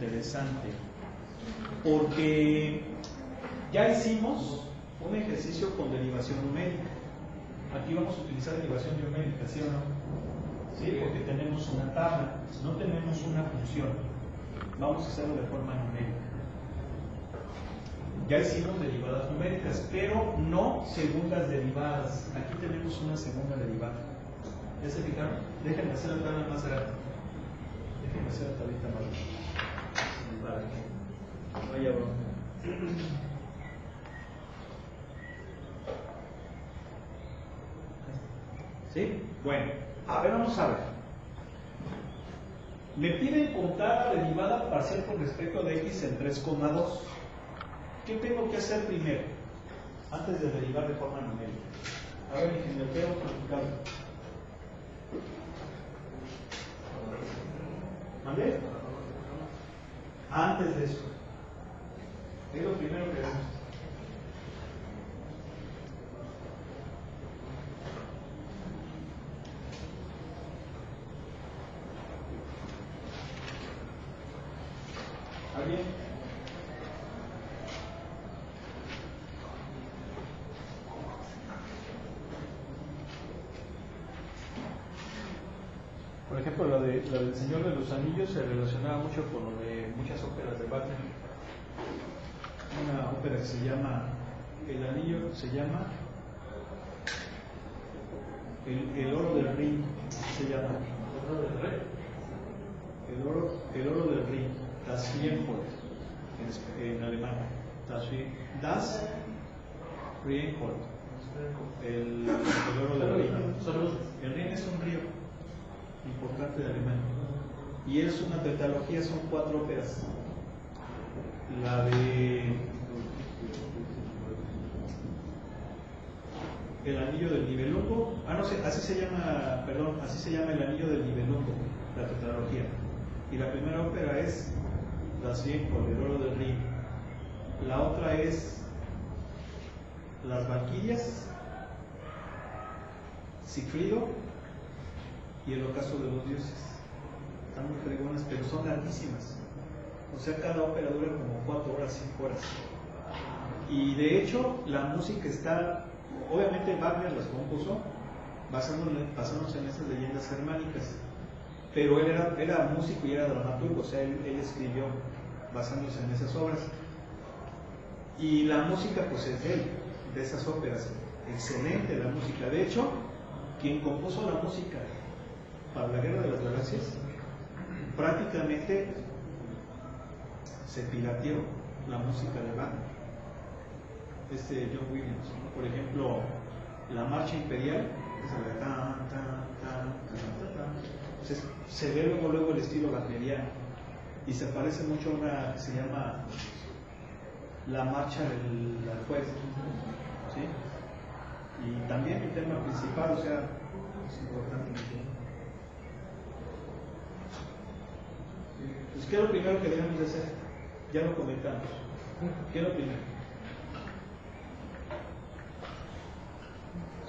interesante, porque ya hicimos un ejercicio con derivación numérica. Aquí vamos a utilizar derivación numérica, ¿sí o no? Sí, porque tenemos una tabla, no tenemos una función. Vamos a hacerlo de forma numérica. Ya hicimos derivadas numéricas, pero no segundas derivadas. Aquí tenemos una segunda derivada. ¿Ya se fijaron? Déjenme hacer la tabla más grande. Déjenme hacer la tablita más grande. Para que no haya broma. ¿Sí? Bueno, a ver, vamos a ver. Me piden contar la derivada parcial con respecto de x en 3,2. ¿Qué tengo que hacer primero? Antes de derivar de forma numérica. A ver, ingeniero, ¿qué hemos practicado? ¿Vale? Antes de eso. Es lo primero que vemos. ¿Alguien? Por ejemplo, la del Señor de los Anillos se relacionaba mucho con lo de muchas óperas de Wagner. Una ópera que se llama El Anillo, se llama El Oro del Rin, se llama ¿El Oro del Rey? El Oro del Rin, Das Reinhold, en alemán. Das Reinhold, el Oro del Rin. El Rin es un río importante de Alemania, y es una tetralogía, son 4 óperas. La de El Anillo del Nibelungo, no sé, así se llama El Anillo del Nibelungo, la tetralogía. Y la primera ópera es Das Reinhold, el Oro del Rin. La otra es Las Valquirias, Sigfrido y El Ocaso de los Dioses. Están muy fregonas, pero son larguísimas. O sea, cada ópera dura como 4 horas, 5 horas. Y de hecho, la música está, obviamente Wagner las compuso basándose en esas leyendas germánicas. Pero él era músico y era dramaturgo, o sea, él escribió basándose en esas obras. Y la música, pues es de él, de esas óperas. Excelente la música. De hecho, quien compuso la música para la Guerra de las Galaxias, prácticamente se pirateó la música de Wagner. John Williams, ¿no? Por ejemplo, la Marcha Imperial, esa de tan, entonces, se ve luego el estilo wagneriano, y se parece mucho a una que se llama La Marcha del Juez, ¿sí? Y también el tema principal, o sea, es importante. Pues, ¿qué es lo primero que debemos de hacer? Ya lo comentamos. ¿Qué es lo primero?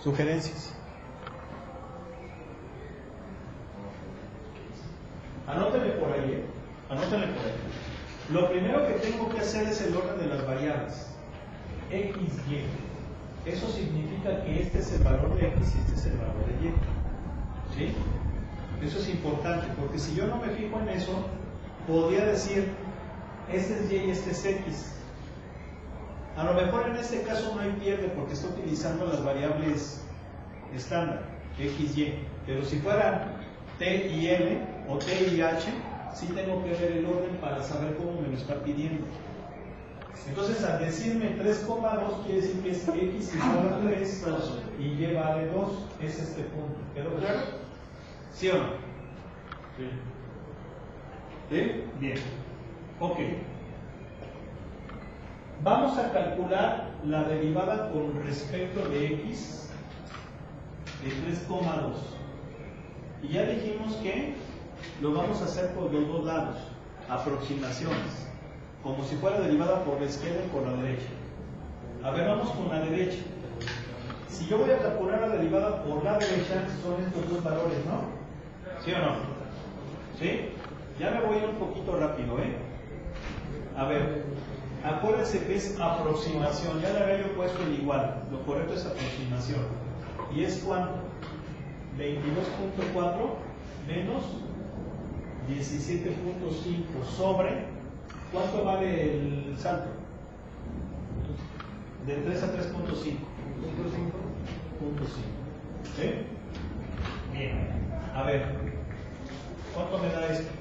Sugerencias. Anótenle por ahí, Anótenle por ahí. Lo primero que tengo que hacer es el orden de las variables. X, Y. Eso significa que este es el valor de X y este es el valor de Y. ¿Sí? Eso es importante, porque si yo no me fijo en eso, podría decir, este es Y y este es X. A lo mejor en este caso no hay pierde porque está utilizando las variables estándar, X, Y. Pero si fueran T y L o T y H, sí tengo que ver el orden para saber cómo me lo está pidiendo. Entonces, al decirme 3,2 quiere decir que es X igual a 3 y Y vale 2. Es este punto. ¿Quedó claro? ¿Sí o no? Sí. ¿Sí? Bien. Ok. Vamos a calcular la derivada con respecto de X de 3,2. Y ya dijimos que lo vamos a hacer por los dos lados. Aproximaciones. Como si fuera derivada por la izquierda y por la derecha. A ver, vamos con la derecha. Si yo voy a calcular la derivada por la derecha, son estos dos valores, ¿no? ¿Sí o no? ¿Sí? Ya me voy un poquito rápido, ¿eh? A ver, acuérdense que es aproximación. Ya le había yo puesto el igual. Lo correcto es aproximación. ¿Y es cuánto? 22.4 menos 17.5 sobre. ¿Cuánto vale el salto? De 3 a 3.5. 0.5. ¿Sí? Bien. A ver, ¿cuánto me da esto?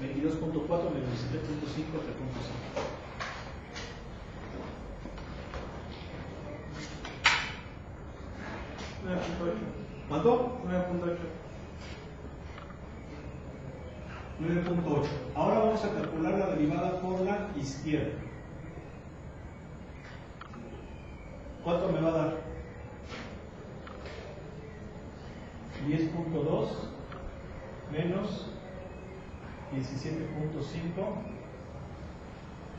22.4 menos 17.5, 3.5. ¿Cuánto? 9.8. Ahora vamos a calcular la derivada por la izquierda. ¿Cuánto me va a dar? 10.2 menos 17.5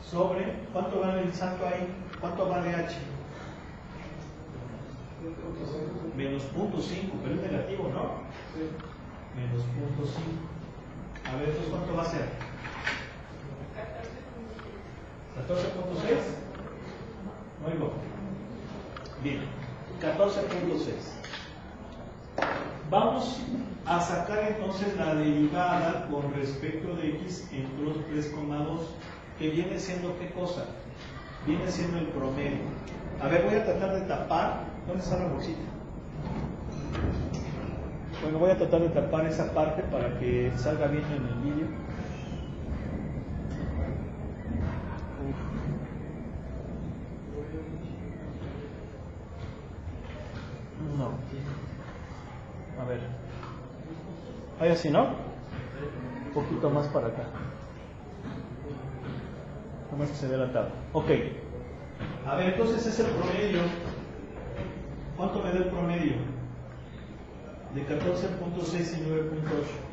sobre, ¿cuánto vale el salto ahí? ¿Cuánto vale h? Menos 0.5, pero es negativo, ¿no? Sí. Menos 0.5. A ver, entonces, ¿cuánto va a ser? 14.6. No oigo. Bien, 14.6. Vamos a sacar entonces la derivada con respecto de x entre los 3,2, que viene siendo ¿qué cosa? Viene siendo el promedio. A ver, voy a tratar de tapar. ¿Dónde está la bolsita? Bueno, voy a tratar de tapar esa parte para que salga bien en el vídeo. No. A ver. Ahí así, ¿no? Un poquito más para acá. Nomás que se vea la tabla. Ok. A ver, entonces es el promedio. ¿Cuánto me da el promedio? De 14.6 y 9.8.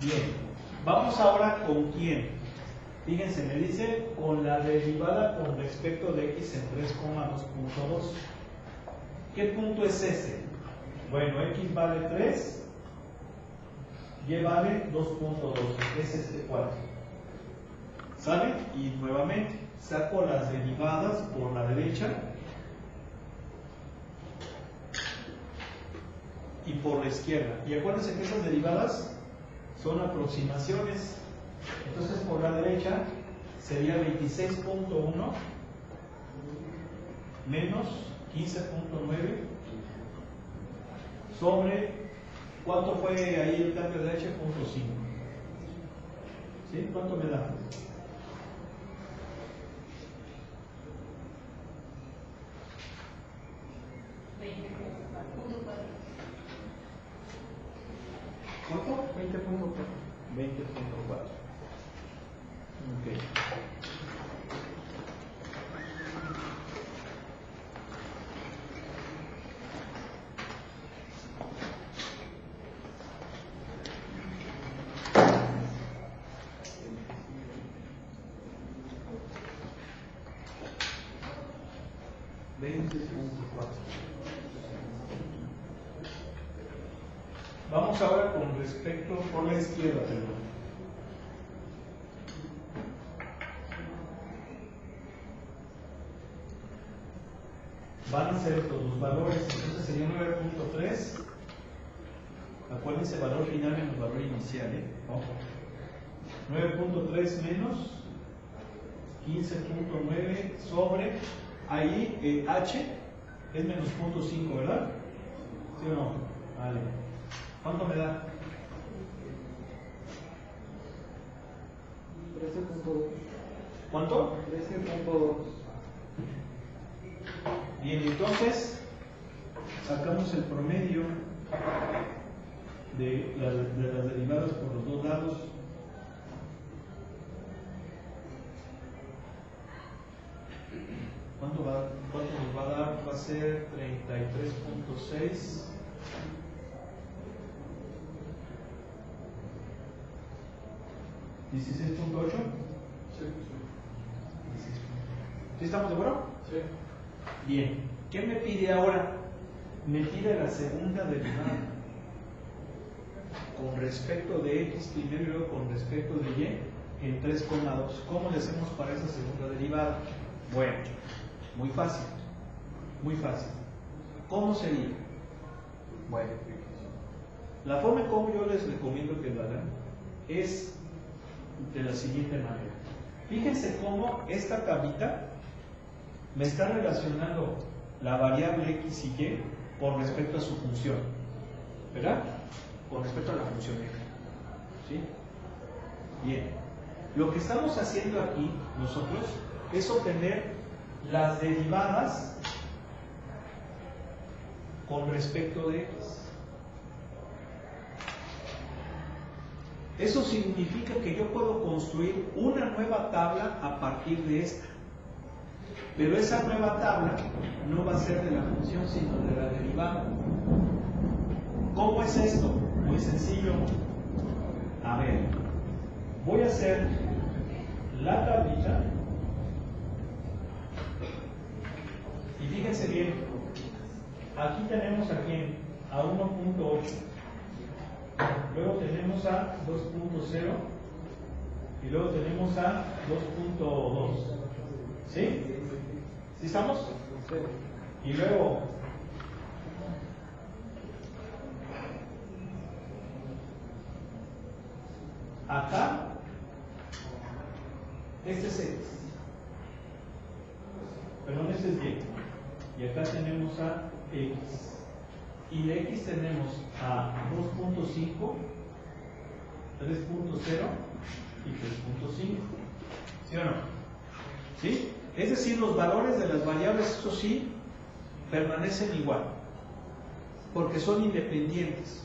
Bien, vamos ahora con quién. Fíjense, me dice con la derivada con respecto de x en 3,2.2. ¿Qué punto es ese? Bueno, x vale 3, y vale 2.2, es este cuadro. ¿Sale? Y nuevamente saco las derivadas por la derecha y por la izquierda. Y acuérdense que esas derivadas son aproximaciones. Entonces por la derecha sería 26.1 menos 15.9 sobre, ¿cuánto fue ahí el cambio de h? 0.5. ¿Sí? ¿Cuánto me da? ¿Cuánto? 20.4. 20.4. Ok. Vamos ahora con respecto por la izquierda, perdón. Van a ser estos dos valores, entonces sería 9.3. Acuérdense, valor final menos valor inicial, Ojo. 9.3 menos 15.9 sobre, ahí h es menos 0.5, ¿verdad? ¿Sí o no? Vale. ¿Cuánto me da? 13.2. ¿Cuánto? 13.2. Bien, entonces sacamos el promedio de las derivadas por los dos lados. ¿Cuánto nos va a dar? Va a ser 33.6 16.8. Sí. ¿Sí estamos de acuerdo? Sí. Bien. ¿Qué me pide ahora? Me pide la segunda derivada. Con respecto de x primero y luego con respecto de y en 3,2. ¿Cómo le hacemos para esa segunda derivada? Bueno, muy fácil. Muy fácil. ¿Cómo sería? Bueno, la forma en cómo yo les recomiendo que lo hagan es de la siguiente manera. Fíjense cómo esta tablita me está relacionando la variable x y y con respecto a su función, ¿verdad? Con respecto a la función f. ¿Sí? Bien. Lo que estamos haciendo aquí nosotros es obtener las derivadas con respecto de x. Eso significa que yo puedo construir una nueva tabla a partir de esta. Pero esa nueva tabla no va a ser de la función, sino de la derivada. ¿Cómo es esto? Muy sencillo. A ver, voy a hacer la tablita. Y fíjense bien, aquí tenemos a quién, a 1.8. Luego tenemos a 2.0 y luego tenemos a 2.2. ¿Sí? ¿Sí estamos? Sí. Y luego acá, este es X. Perdón, este es Y. Y acá tenemos a X. Y de X tenemos a 2.5, 3.0 y 3.5. ¿Sí o no? ¿Sí? Es decir, los valores de las variables, eso sí, permanecen igual, porque son independientes.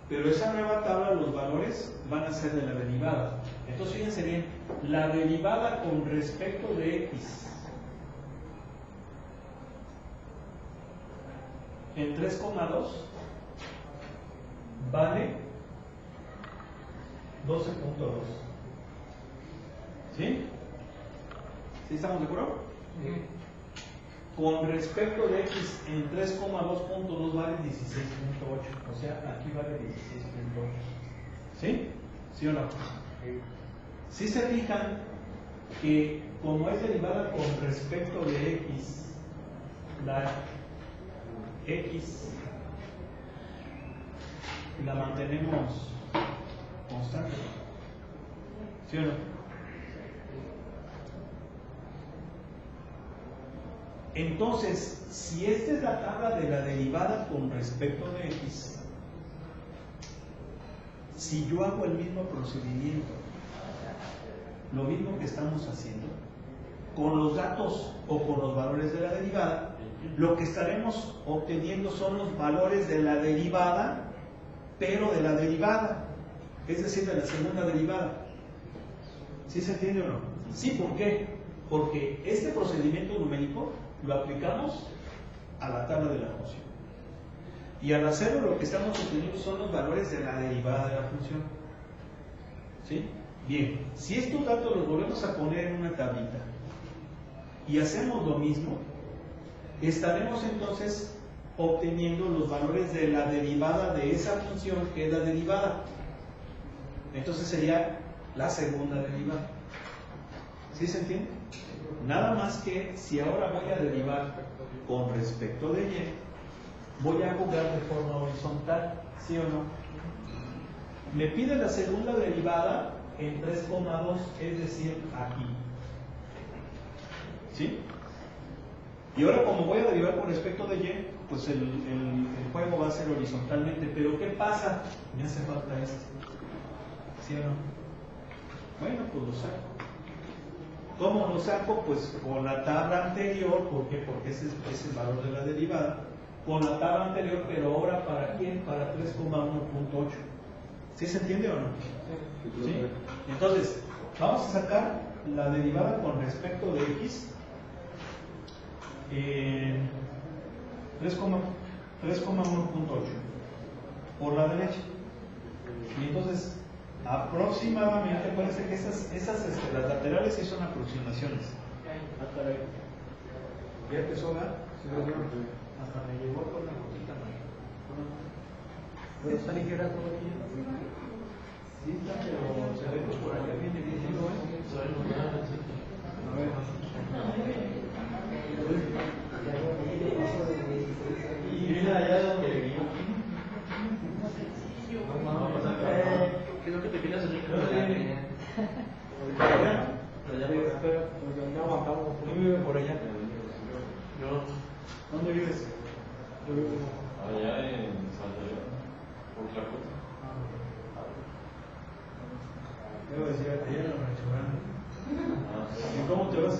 Pero esa nueva tabla, los valores van a ser de la derivada. Entonces, fíjense bien, la derivada con respecto de X en 3,2 vale 12.2. ¿Sí? ¿Sí estamos de acuerdo? Sí. Con respecto de x en 3,2.2 vale 16.8. O sea, aquí vale 16.8. ¿Sí? ¿Sí o no? Si se fijan que como es derivada con respecto de x, la x la mantenemos constante. ¿Sí o no? Entonces, si esta es la tabla de la derivada con respecto de x, si yo hago el mismo procedimiento, lo mismo que estamos haciendo, con los datos o con los valores de la derivada, lo que estaremos obteniendo son los valores de la derivada, pero de la derivada, es decir, de la segunda derivada. ¿Sí se entiende o no? Sí, ¿por qué? Porque este procedimiento numérico lo aplicamos a la tabla de la función. Y al hacerlo, lo que estamos obteniendo son los valores de la derivada de la función. ¿Sí? Bien, si estos datos los volvemos a poner en una tablita y hacemos lo mismo, estaremos entonces obteniendo los valores de la derivada de esa función que es la derivada. Entonces sería la segunda derivada. ¿Sí se entiende? Nada más que si ahora voy a derivar con respecto de y, voy a jugar de forma horizontal, ¿sí o no? Me pide la segunda derivada en 3,2, es decir, aquí. ¿Sí? Y ahora como voy a derivar con respecto de y, pues el juego va a ser horizontalmente. Pero ¿qué pasa? Me hace falta esto. ¿Sí o no? Bueno, pues lo saco. ¿Cómo lo saco? Pues con la tabla anterior. ¿Por qué? Porque ese es el valor de la derivada. Con la tabla anterior, pero ahora ¿para quién? Para 3,1.8. ¿Sí se entiende o no? ¿Sí? Entonces, vamos a sacar la derivada con respecto de x en 3,1.8 por la derecha. Y entonces Aproximadamente, acuérdense que las laterales sí son aproximaciones. Ah, caray. ¿Ya empezó a dar? Hasta me llegó con una poquita más. ¿Está ligera todavía? Sí, está, pero se ve que por acá viene bien, ¿no? A ver. Y mira allá donde vino. ¿Qué es lo que te quieres hacer? ¿Por allá? No aguantamos. ¿Quién vive por allá? Yo. ¿Dónde vives? Yo vivo allá en Santa Fe, por Tlacote. Debo decir, allá en la restaurante. ¿Y cómo te vas?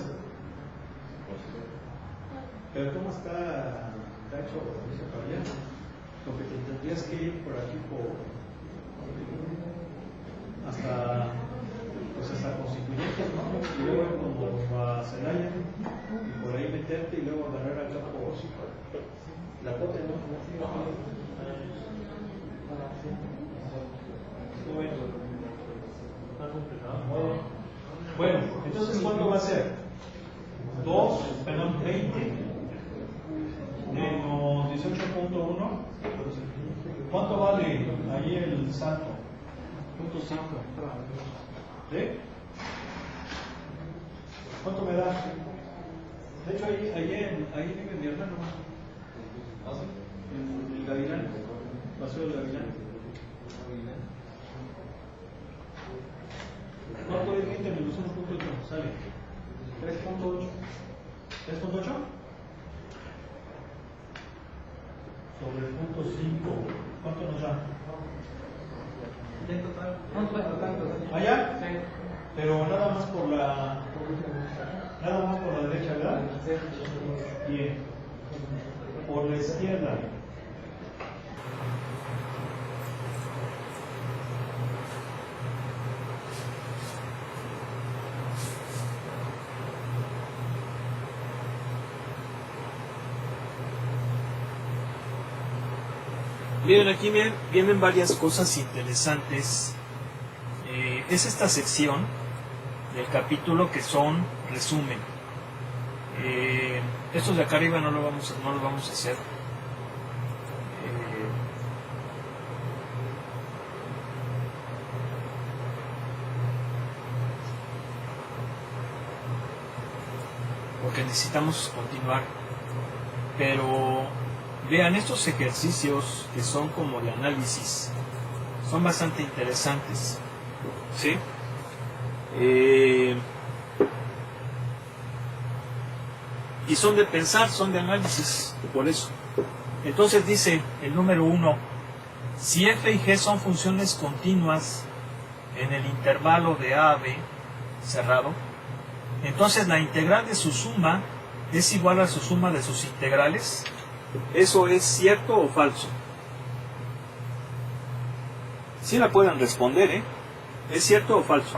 Pero ¿cómo está hecho ese para allá? Lo que te tendrías que ir por aquí hasta Constituyentes, ¿no? Y luego como a Celaya y por ahí meterte y luego agarrar acá por Tlacote, ¿no? Bueno, entonces ¿cuánto va a ser? 20 menos 18.1. ¿Cuánto vale ahí el salto? Punto 5. ¿Sí? ¿Cuánto me da? De hecho, ahí vive mi hermano. ¿Ah, sí? En el Gavilán. Paseo del Gavilán. ¿Cuánto es 20 menos 1.8? Sale 3.8. ¿3.8? Sobre el punto 5. ¿Cuánto nos da? ¿Allá? Sí. Pero nada más por la derecha, ¿verdad? Bien. Por la izquierda. Miren, aquí vienen varias cosas interesantes. Es esta sección del capítulo que son resumen. Estos de acá arriba no lo vamos a hacer. Porque necesitamos continuar. Pero vean, estos ejercicios que son como de análisis son bastante interesantes, ¿sí? Y son de pensar, son de análisis, por eso. Entonces dice el número 1, si f y g son funciones continuas en el intervalo de a a b cerrado, entonces la integral de su suma es igual a su suma de sus integrales. ¿Eso es cierto o falso? Sí la pueden responder, ¿eh? ¿Es cierto o falso?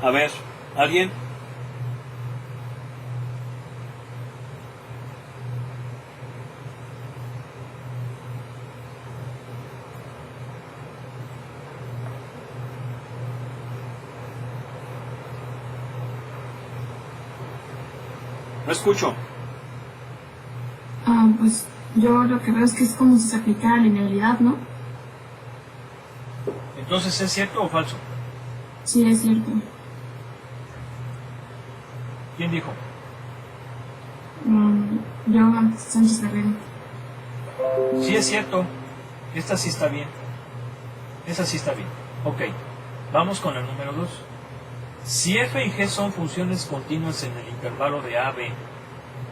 A ver, ¿alguien? No escucho. Pues yo lo que veo es que es como si se aplicara linealidad, ¿no? Entonces, ¿es cierto o falso? Sí, es cierto. ¿Quién dijo? Yo, Sánchez Guerrero. Sí es cierto. Esta sí está bien. Esa sí está bien. Ok. Vamos con el número 2. Si f y g son funciones continuas en el intervalo de a b,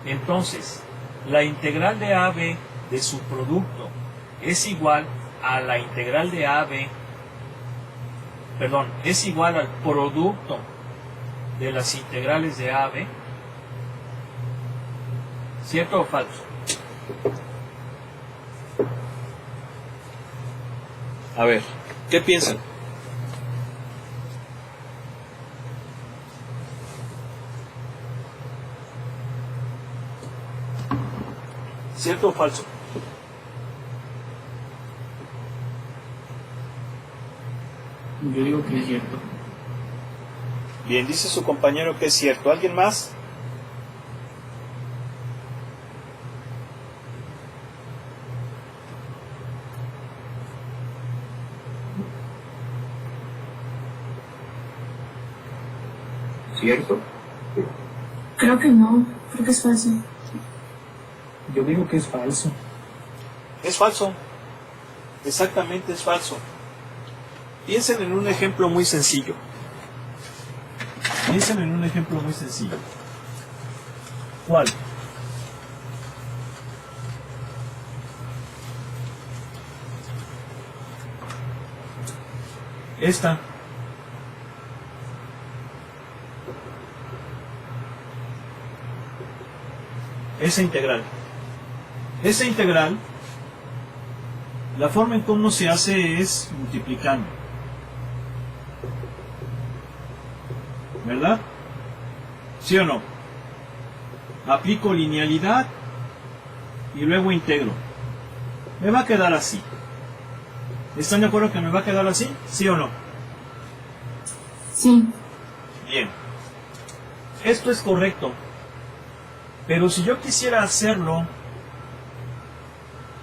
entonces la integral de a b de su producto es igual a la integral de a b, perdón, es igual al producto de las integrales de a a b. ¿Cierto o falso? A ver, ¿qué piensan? ¿Cierto o falso? Yo digo que es cierto. Bien, dice su compañero que es cierto. ¿Alguien más? ¿Cierto? Creo que no, creo que es falso. Yo digo que es falso. Es falso. Exactamente, es falso. Piensen en un ejemplo muy sencillo. Piensen en un ejemplo muy sencillo. ¿Cuál? Esta. Esa integral. Esa integral, la forma en cómo se hace es multiplicando. ¿Verdad? ¿Sí o no? Aplico linealidad y luego integro. Me va a quedar así. ¿Están de acuerdo que me va a quedar así? ¿Sí o no? Sí. Bien. Esto es correcto. Pero si yo quisiera hacerlo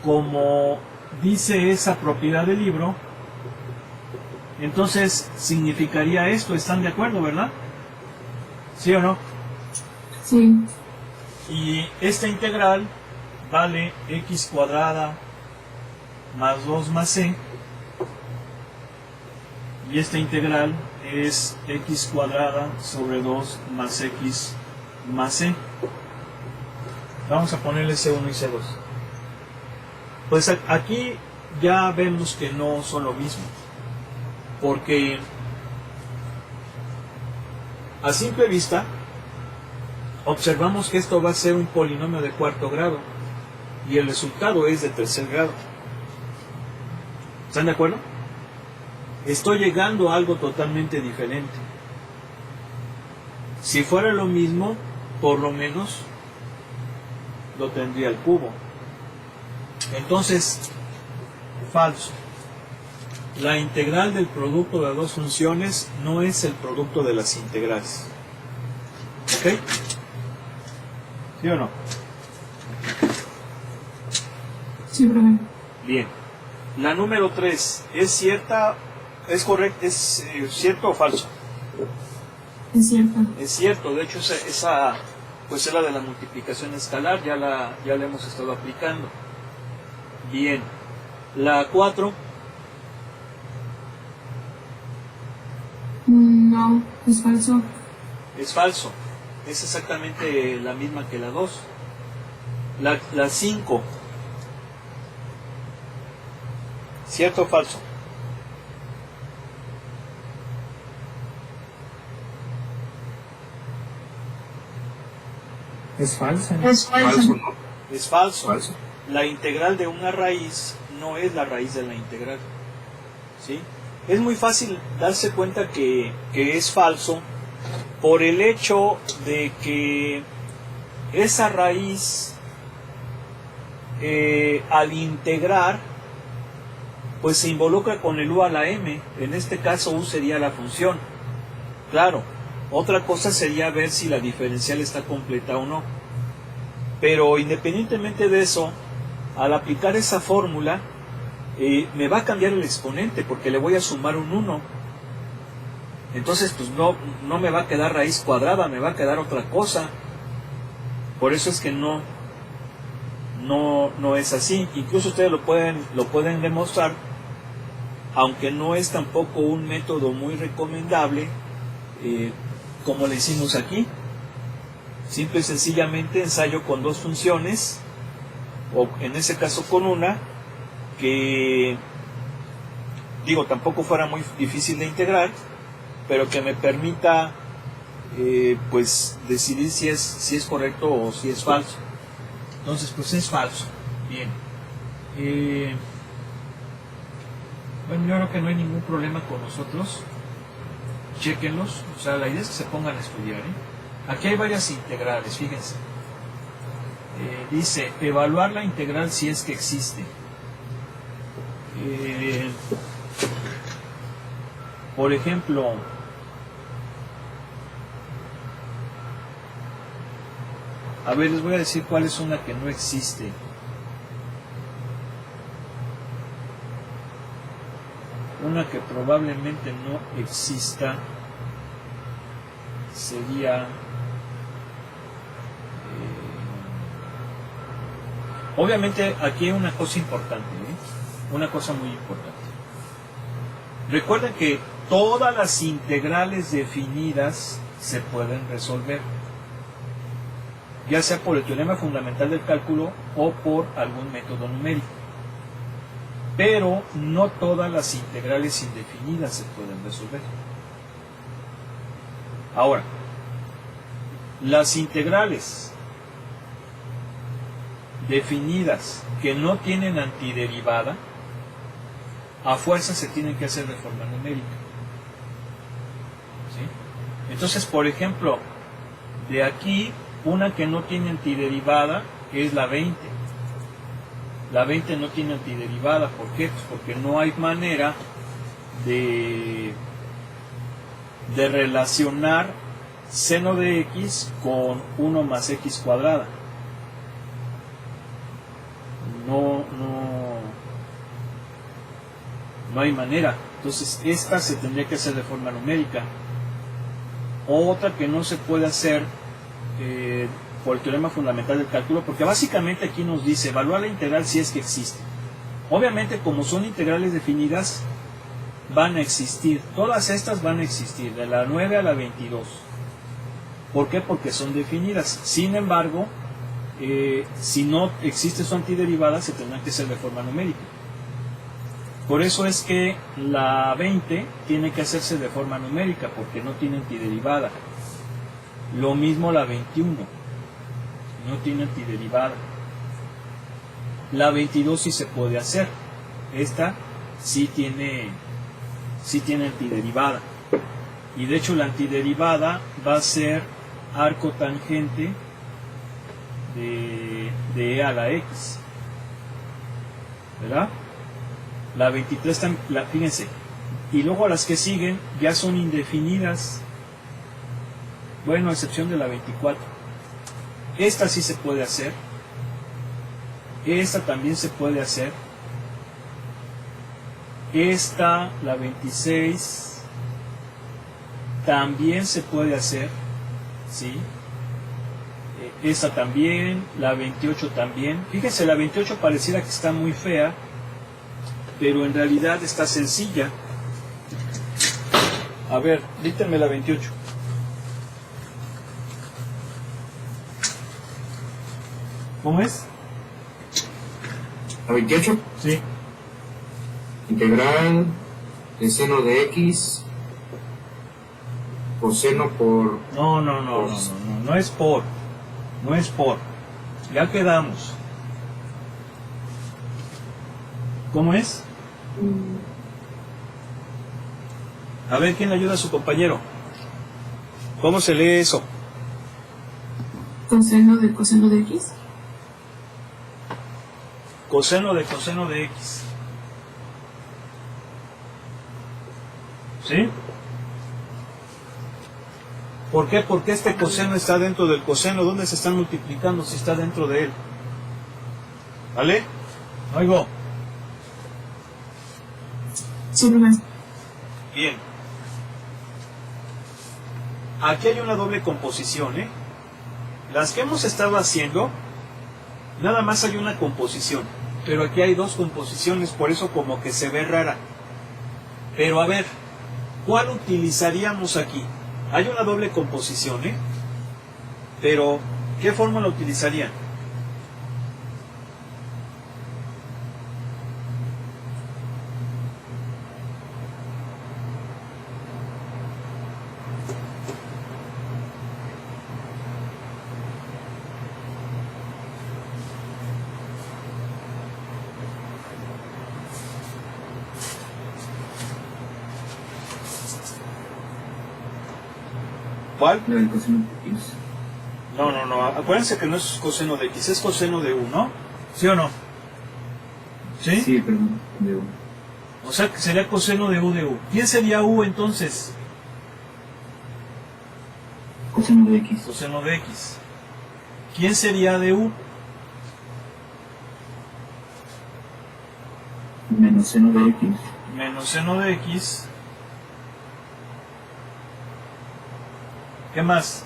como dice esa propiedad del libro, entonces significaría esto. ¿Están de acuerdo, verdad? ¿Sí o no? Sí. Y esta integral vale x cuadrada más 2 más c. Y esta integral es x cuadrada sobre 2 más x más c. Vamos a ponerle C1 y C2. Pues aquí ya vemos que no son lo mismo. Porque a simple vista observamos que esto va a ser un polinomio de cuarto grado y el resultado es de tercer grado. ¿Están de acuerdo? Estoy llegando a algo totalmente diferente. Si fuera lo mismo, por lo menos lo tendría al cubo. Entonces, falso. La integral del producto de dos funciones no es el producto de las integrales. ¿Ok? ¿Sí o no? Sí, profe. Bien. La número 3, ¿es cierta? ¿Es correcta? ¿Es cierto o falso? Es cierto. Es cierto. De hecho, esa pues es la de la multiplicación escalar. Ya la hemos estado aplicando. Bien. La 4. No, es falso. Es falso. Es exactamente la misma que la 2. La 5. ¿Cierto o falso? Es falso. Es falso. Es falso. Falso. La integral de una raíz no es la raíz de la integral. ¿Sí? Es muy fácil darse cuenta que es falso por el hecho de que esa raíz al integrar pues se involucra con el u a la m. En este caso u sería la función. Claro, otra cosa sería ver si la diferencial está completa o no. Pero independientemente de eso, al aplicar esa fórmula me va a cambiar el exponente porque le voy a sumar un 1. Entonces pues no me va a quedar raíz cuadrada, me va a quedar otra cosa. Por eso es que no es así. Incluso ustedes lo pueden demostrar, aunque no es tampoco un método muy recomendable, como le hicimos aquí. Simple y sencillamente ensayo con dos funciones, o en ese caso con una, que digo tampoco fuera muy difícil de integrar, pero que me permita pues decidir si es correcto o si es falso. Entonces pues es falso. Bien. Bueno, yo creo que no hay ningún problema con nosotros. Chéquenlos. O sea, la idea es que se pongan a estudiar, Aquí hay varias integrales, fíjense. Dice, evaluar la integral si es que existe. Por ejemplo, a ver, les voy a decir cuál es una que no existe. Una que probablemente no exista sería... obviamente aquí hay una cosa importante, una cosa muy importante. Recuerden que todas las integrales definidas se pueden resolver, ya sea por el teorema fundamental del cálculo o por algún método numérico. Pero no todas las integrales indefinidas se pueden resolver. Ahora, las integrales definidas que no tienen antiderivada, a fuerza se tienen que hacer de forma numérica. ¿Sí? Entonces, por ejemplo, de aquí, una que no tiene antiderivada es la 20. La 20 no tiene antiderivada. ¿Por qué? Pues porque no hay manera de relacionar seno de x con 1 más x cuadrada. No hay manera. Entonces esta se tendría que hacer de forma numérica. Otra que no se puede hacer por el teorema fundamental del cálculo, porque básicamente aquí nos dice evaluar la integral si es que existe. Obviamente, como son integrales definidas, van a existir. Todas estas van a existir, de la 9 a la 22. ¿Por qué? Porque son definidas. Sin embargo, si no existe su antiderivada, se tendrán que hacer de forma numérica. Por eso es que la 20 tiene que hacerse de forma numérica, porque no tiene antiderivada. Lo mismo la 21, no tiene antiderivada. La 22 sí se puede hacer. Esta sí tiene antiderivada. Y de hecho la antiderivada va a ser arco tangente de e a la x. ¿Verdad? La 23, fíjense. Y luego las que siguen ya son indefinidas. Bueno, a excepción de la 24. Esta sí se puede hacer. Esta también se puede hacer. Esta, la 26, también se puede hacer. ¿Sí? Esta también, la 28 también. Fíjense, la 28 pareciera que está muy fea, pero en realidad está sencilla. A ver, dítenme la 28. ¿Cómo es? La 28. Sí. Integral de seno de x coseno por... No es por. No es por. Ya quedamos. ¿Cómo es? A ver, ¿quién le ayuda a su compañero? ¿Cómo se lee eso? Coseno de coseno de x. Coseno de x. ¿Sí? ¿Por qué? Porque este coseno está dentro del coseno. ¿Dónde se están multiplicando si está dentro de él? ¿Vale? Oigo. Sí, ¿verdad? Bien. Aquí hay una doble composición, ¿eh? Las que hemos estado haciendo, nada más hay una composición. Pero aquí hay dos composiciones, por eso como que se ve rara. Pero a ver, ¿cuál utilizaríamos aquí? Hay una doble composición, ¿eh? Pero, ¿qué forma la utilizarían? ¿Cuál? La del coseno de x. No. Acuérdense que no es coseno de x, es coseno de u, ¿no? ¿Sí o no? ¿Sí? Sí, perdón. De U. O sea que sería coseno de u de u. ¿Quién sería u entonces? Coseno de X. Coseno de x. ¿Quién sería de u? Menos seno de X. Menos seno de x. ¿Qué más?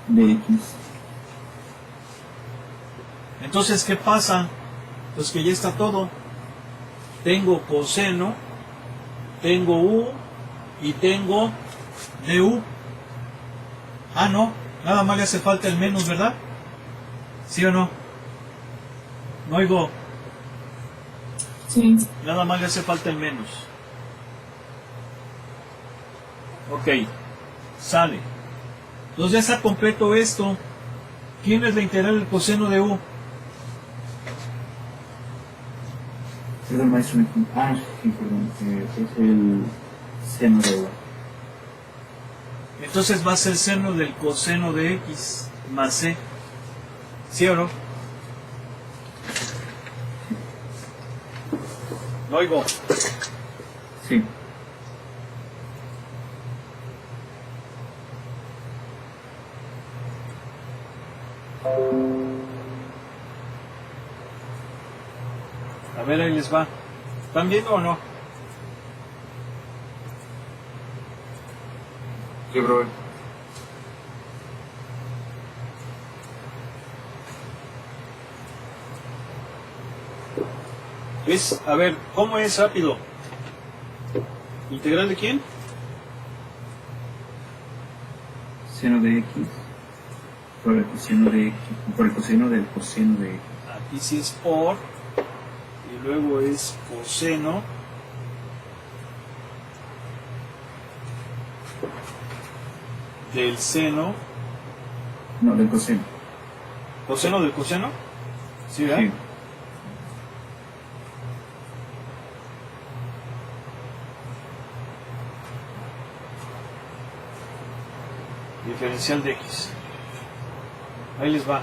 De X. Entonces, ¿qué pasa? Pues que ya está todo. Tengo coseno, tengo u y tengo du. Ah, no, nada más le hace falta el menos, ¿verdad? ¿Sí o no? No oigo, Sí. nada más le hace falta el menos. Ok, sale. Entonces ya está completo esto. ¿Quién es la integral del coseno de u? Perdón, maestro. Ah, sí, perdón. Es el seno de U. Entonces va a ser seno del coseno de x más c. ¿Sí o no? No oigo. Sí. A ver, ahí les va. ¿Están viendo o no? Sí, bro. Es, a ver, ¿cómo es rápido? ¿Integral de quién? Seno de X. Por el coseno de X. Por el coseno del coseno de X. Aquí sí es por, y luego es coseno del seno. No, del coseno. ¿Coseno del coseno? ¿Sí, verdad? Sí. Diferencial de x. Ahí les va.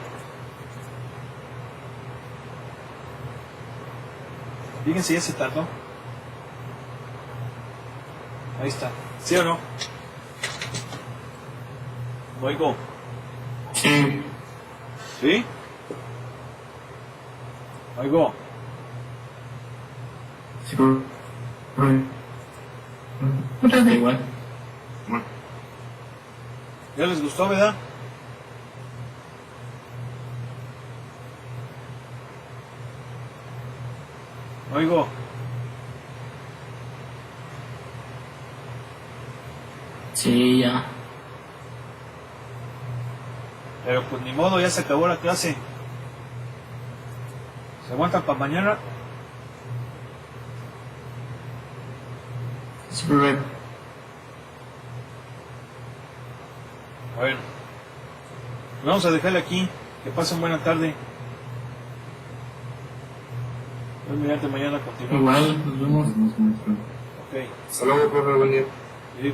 Fíjense, ya se tardó. Ahí está. ¿Sí o no? Oigo. Sí. ¿Sí? Oigo. Sí, bro. Otra Da vez. igual. Bueno. ¿Ya les gustó, verdad? Oigo. Sí, ya. Pero pues ni modo, ya se acabó la clase. ¿Se aguantan para mañana? Sí, bro. Bueno. Vamos a dejarle aquí. Que pasen buena tarde. Dios mediante mañana continuamos. Igual, nos vemos. Nos vemos, maestro. Ok. Hasta luego, profe. Buen día. Sí.